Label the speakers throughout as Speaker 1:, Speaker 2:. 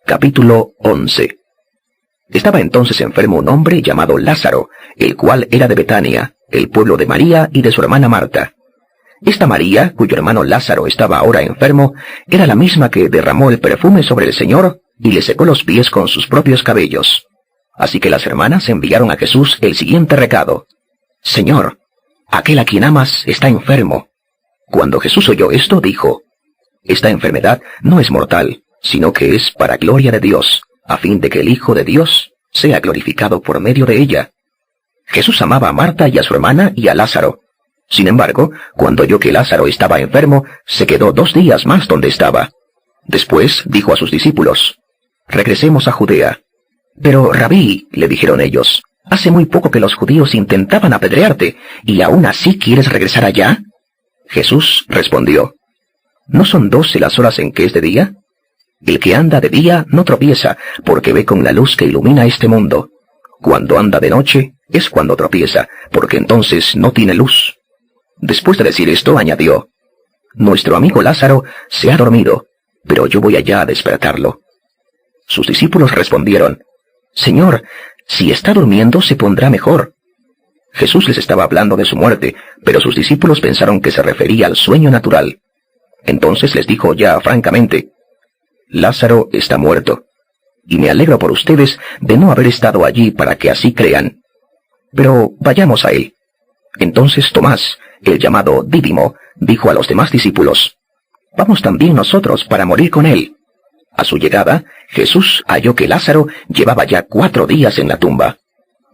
Speaker 1: Capítulo 11. Estaba entonces enfermo un hombre llamado Lázaro, el cual era de Betania, el pueblo de María y de su hermana Marta. Esta María, cuyo hermano Lázaro estaba ahora enfermo, era la misma que derramó el perfume sobre el Señor y le secó los pies con sus propios cabellos. Así que las hermanas enviaron a Jesús el siguiente recado: Señor, aquel a quien amas está enfermo. Cuando Jesús oyó esto, dijo: Esta enfermedad no es mortal, sino que es para gloria de Dios, a fin de que el Hijo de Dios sea glorificado por medio de ella. Jesús amaba a Marta y a su hermana y a Lázaro. Sin embargo, cuando oyó que Lázaro estaba enfermo, se quedó 2 días más donde estaba. Después dijo a sus discípulos: Regresemos a Judea. Pero, Rabí, le dijeron ellos, hace muy poco que los judíos intentaban apedrearte, ¿y aún así quieres regresar allá? Jesús respondió: ¿No son 12 las horas en que es de día? El que anda de día no tropieza, porque ve con la luz que ilumina este mundo. Cuando anda de noche, es cuando tropieza, porque entonces no tiene luz. Después de decir esto, añadió: Nuestro amigo Lázaro se ha dormido, pero yo voy allá a despertarlo. Sus discípulos respondieron: Señor, si está durmiendo se pondrá mejor. Jesús les estaba hablando de su muerte, pero sus discípulos pensaron que se refería al sueño natural. Entonces les dijo ya francamente: Lázaro está muerto, y me alegro por ustedes de no haber estado allí para que así crean. Pero vayamos a él. Entonces Tomás, el llamado Dídimo, dijo a los demás discípulos: Vamos también nosotros para morir con él. A su llegada, Jesús halló que Lázaro llevaba ya 4 días en la tumba.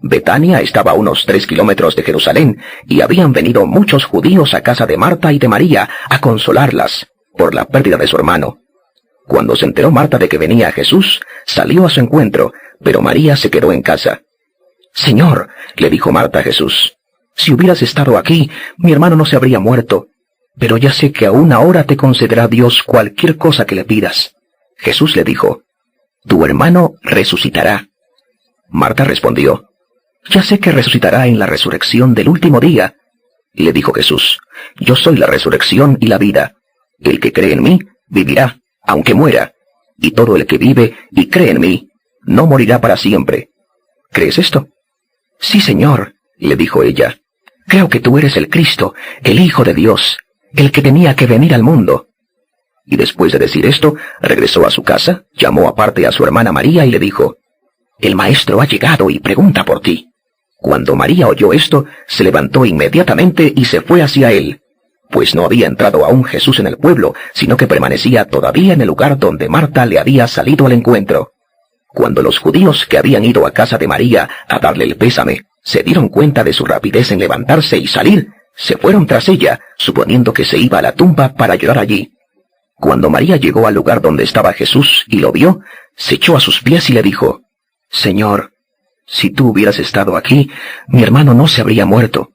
Speaker 1: Betania estaba a unos 3 kilómetros de Jerusalén, y habían venido muchos judíos a casa de Marta y de María a consolarlas por la pérdida de su hermano. Cuando se enteró Marta de que venía Jesús, salió a su encuentro, pero María se quedó en casa. Señor, le dijo Marta a Jesús, si hubieras estado aquí, mi hermano no se habría muerto, pero ya sé que aún ahora te concederá Dios cualquier cosa que le pidas. Jesús le dijo: Tu hermano resucitará. Marta respondió: Ya sé que resucitará en la resurrección del último día. Le dijo Jesús: Yo soy la resurrección y la vida. El que cree en mí, vivirá, aunque muera, y todo el que vive y cree en mí, no morirá para siempre. ¿Crees esto? Sí, Señor, le dijo ella. Creo que tú eres el Cristo, el Hijo de Dios, el que tenía que venir al mundo. Y después de decir esto, regresó a su casa, llamó aparte a su hermana María y le dijo: El maestro ha llegado y pregunta por ti. Cuando María oyó esto, se levantó inmediatamente y se fue hacia él, pues no había entrado aún Jesús en el pueblo, sino que permanecía todavía en el lugar donde Marta le había salido al encuentro. Cuando los judíos que habían ido a casa de María a darle el pésame se dieron cuenta de su rapidez en levantarse y salir, se fueron tras ella, suponiendo que se iba a la tumba para llorar allí. Cuando María llegó al lugar donde estaba Jesús y lo vio, se echó a sus pies y le dijo: Señor, si tú hubieras estado aquí, mi hermano no se habría muerto.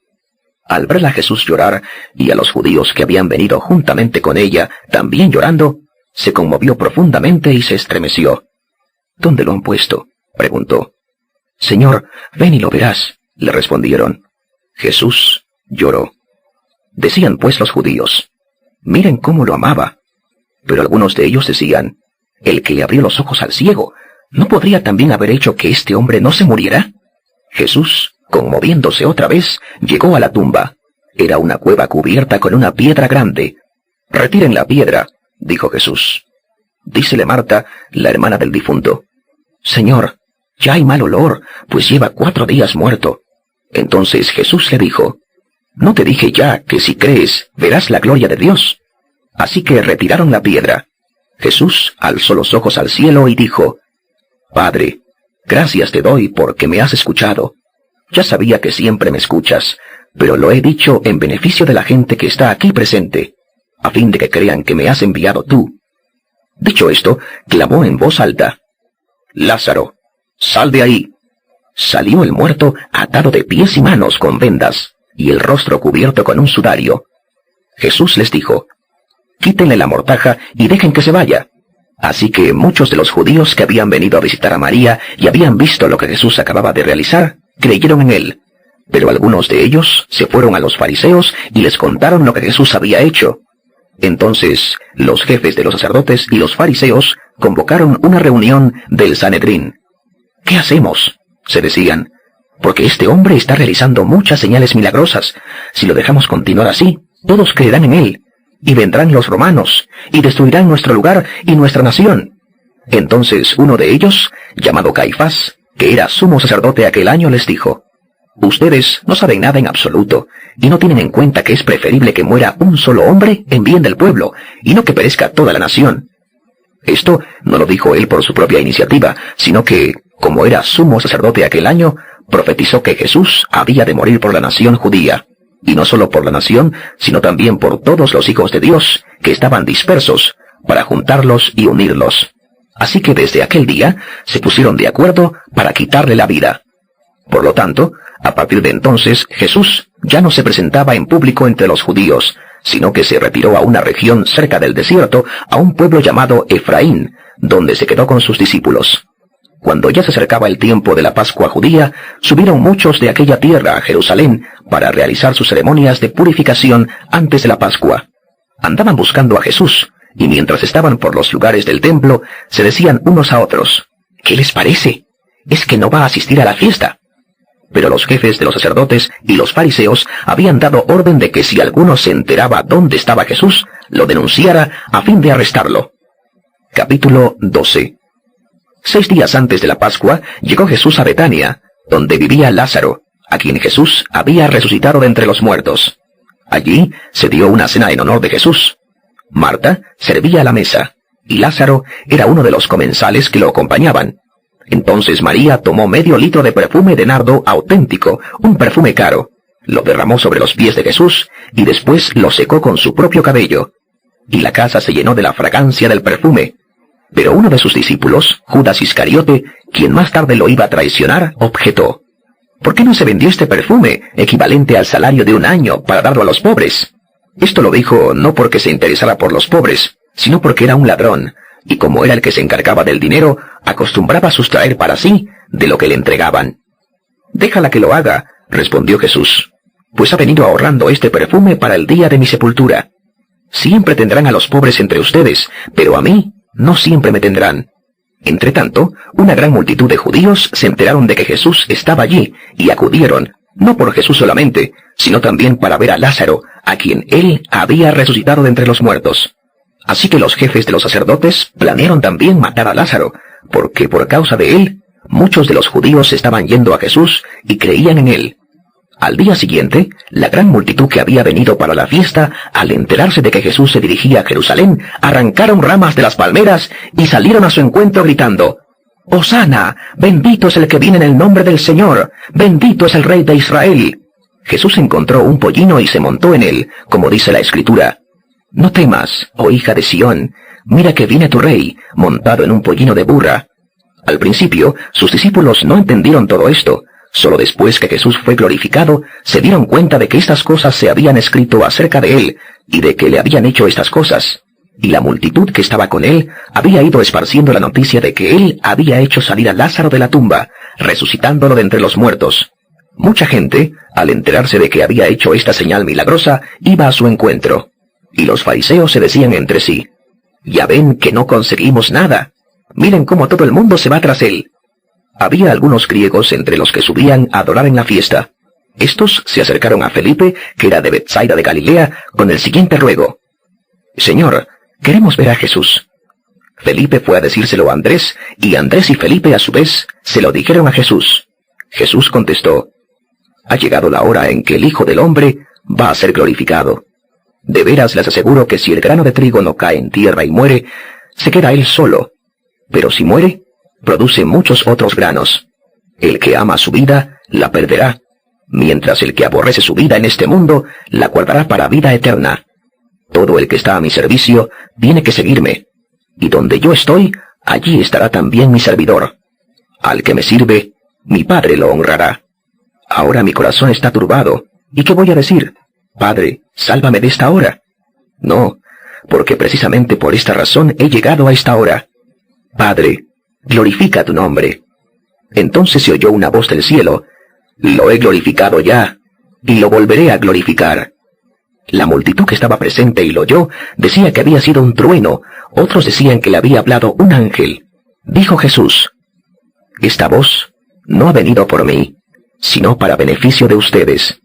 Speaker 1: Al verla a Jesús llorar, y a los judíos que habían venido juntamente con ella, también llorando, se conmovió profundamente y se estremeció. ¿Dónde lo han puesto?, preguntó. Señor, ven y lo verás, le respondieron. Jesús lloró. Decían pues los judíos: Miren cómo lo amaba. Pero algunos de ellos decían: El que le abrió los ojos al ciego, ¿no podría también haber hecho que este hombre no se muriera? Jesús, conmoviéndose otra vez, llegó a la tumba. Era una cueva cubierta con una piedra grande. Retiren la piedra, dijo Jesús. Dícele Marta, la hermana del difunto: Señor, ya hay mal olor, pues lleva 4 días muerto. Entonces Jesús le dijo: ¿No te dije ya que si crees, verás la gloria de Dios? Así que retiraron la piedra. Jesús alzó los ojos al cielo y dijo: Padre, gracias te doy porque me has escuchado. Ya sabía que siempre me escuchas, pero lo he dicho en beneficio de la gente que está aquí presente, a fin de que crean que me has enviado tú. Dicho esto, clamó en voz alta: Lázaro, sal de ahí. Salió el muerto atado de pies y manos con vendas, y el rostro cubierto con un sudario. Jesús les dijo: Quítenle la mortaja y dejen que se vaya. Así que muchos de los judíos que habían venido a visitar a María y habían visto lo que Jesús acababa de realizar, creyeron en él. Pero algunos de ellos se fueron a los fariseos y les contaron lo que Jesús había hecho. Entonces los jefes de los sacerdotes y los fariseos convocaron una reunión del Sanedrín. ¿Qué hacemos?, se decían, porque este hombre está realizando muchas señales milagrosas. Si lo dejamos continuar así, todos creerán en él, y vendrán los romanos, y destruirán nuestro lugar y nuestra nación. Entonces uno de ellos, llamado Caifás, que era sumo sacerdote aquel año, les dijo: ustedes no saben nada en absoluto, y no tienen en cuenta que es preferible que muera un solo hombre en bien del pueblo, y no que perezca toda la nación. Esto no lo dijo él por su propia iniciativa, sino que, como era sumo sacerdote aquel año, profetizó que Jesús había de morir por la nación judía, y no solo por la nación, sino también por todos los hijos de Dios que estaban dispersos, para juntarlos y unirlos. Así que desde aquel día se pusieron de acuerdo para quitarle la vida. Por lo tanto, a partir de entonces Jesús ya no se presentaba en público entre los judíos, sino que se retiró a una región cerca del desierto, a un pueblo llamado Efraín, donde se quedó con sus discípulos. Cuando ya se acercaba el tiempo de la Pascua judía, subieron muchos de aquella tierra a Jerusalén para realizar sus ceremonias de purificación antes de la Pascua. Andaban buscando a Jesús, y mientras estaban por los lugares del templo, se decían unos a otros: ¿qué les parece? ¿Es que no va a asistir a la fiesta? Pero los jefes de los sacerdotes y los fariseos habían dado orden de que si alguno se enteraba dónde estaba Jesús, lo denunciara a fin de arrestarlo. Capítulo 12. 6 días antes de la Pascua llegó Jesús a Betania, donde vivía Lázaro, a quien Jesús había resucitado de entre los muertos. Allí se dio una cena en honor de Jesús. Marta servía a la mesa, y Lázaro era uno de los comensales que lo acompañaban. Entonces María tomó medio litro de perfume de nardo auténtico, un perfume caro, lo derramó sobre los pies de Jesús, y después lo secó con su propio cabello. Y la casa se llenó de la fragancia del perfume. Pero uno de sus discípulos, Judas Iscariote, quien más tarde lo iba a traicionar, objetó: ¿por qué no se vendió este perfume, equivalente al salario de un año, para darlo a los pobres? Esto lo dijo no porque se interesara por los pobres, sino porque era un ladrón, y como era el que se encargaba del dinero, acostumbraba a sustraer para sí de lo que le entregaban. «Déjala que lo haga», respondió Jesús, «pues ha venido ahorrando este perfume para el día de mi sepultura. Siempre tendrán a los pobres entre ustedes, pero a mí no siempre me tendrán». Entretanto, una gran multitud de judíos se enteraron de que Jesús estaba allí, y acudieron, no por Jesús solamente, sino también para ver a Lázaro, a quien él había resucitado de entre los muertos. Así que los jefes de los sacerdotes planearon también matar a Lázaro, porque por causa de él, muchos de los judíos estaban yendo a Jesús y creían en él. Al día siguiente, la gran multitud que había venido para la fiesta, al enterarse de que Jesús se dirigía a Jerusalén, arrancaron ramas de las palmeras y salieron a su encuentro gritando: «¡Hosana! ¡Bendito es el que viene en el nombre del Señor! ¡Bendito es el Rey de Israel!». Jesús encontró un pollino y se montó en él, como dice la Escritura: «No temas, oh hija de Sión, mira que viene tu rey, montado en un pollino de burra». Al principio, sus discípulos no entendieron todo esto. Solo después que Jesús fue glorificado, se dieron cuenta de que estas cosas se habían escrito acerca de él, y de que le habían hecho estas cosas. Y la multitud que estaba con él había ido esparciendo la noticia de que él había hecho salir a Lázaro de la tumba, resucitándolo de entre los muertos. Mucha gente, al enterarse de que había hecho esta señal milagrosa, iba a su encuentro. Y los fariseos se decían entre sí: «Ya ven que no conseguimos nada. Miren cómo todo el mundo se va tras él». Había algunos griegos entre los que subían a adorar en la fiesta. Estos se acercaron a Felipe, que era de Betsaida de Galilea, con el siguiente ruego: «Señor, queremos ver a Jesús». Felipe fue a decírselo a Andrés, y Andrés y Felipe a su vez se lo dijeron a Jesús. Jesús contestó: «Ha llegado la hora en que el Hijo del Hombre va a ser glorificado. De veras les aseguro que si el grano de trigo no cae en tierra y muere, se queda él solo. Pero si muere, produce muchos otros granos. El que ama su vida, la perderá, mientras el que aborrece su vida en este mundo, la guardará para vida eterna. Todo el que está a mi servicio tiene que seguirme, y donde yo estoy, allí estará también mi servidor. Al que me sirve, mi Padre lo honrará. Ahora mi corazón está turbado, ¿y qué voy a decir? Padre, sálvame de esta hora. No, porque precisamente por esta razón he llegado a esta hora. Padre, glorifica tu nombre». Entonces se oyó una voz del cielo: «Lo he glorificado ya, y lo volveré a glorificar». La multitud que estaba presente y lo oyó decía que había sido un trueno, otros decían que le había hablado un ángel. Dijo Jesús: esta voz no ha venido por mí, sino para beneficio de ustedes.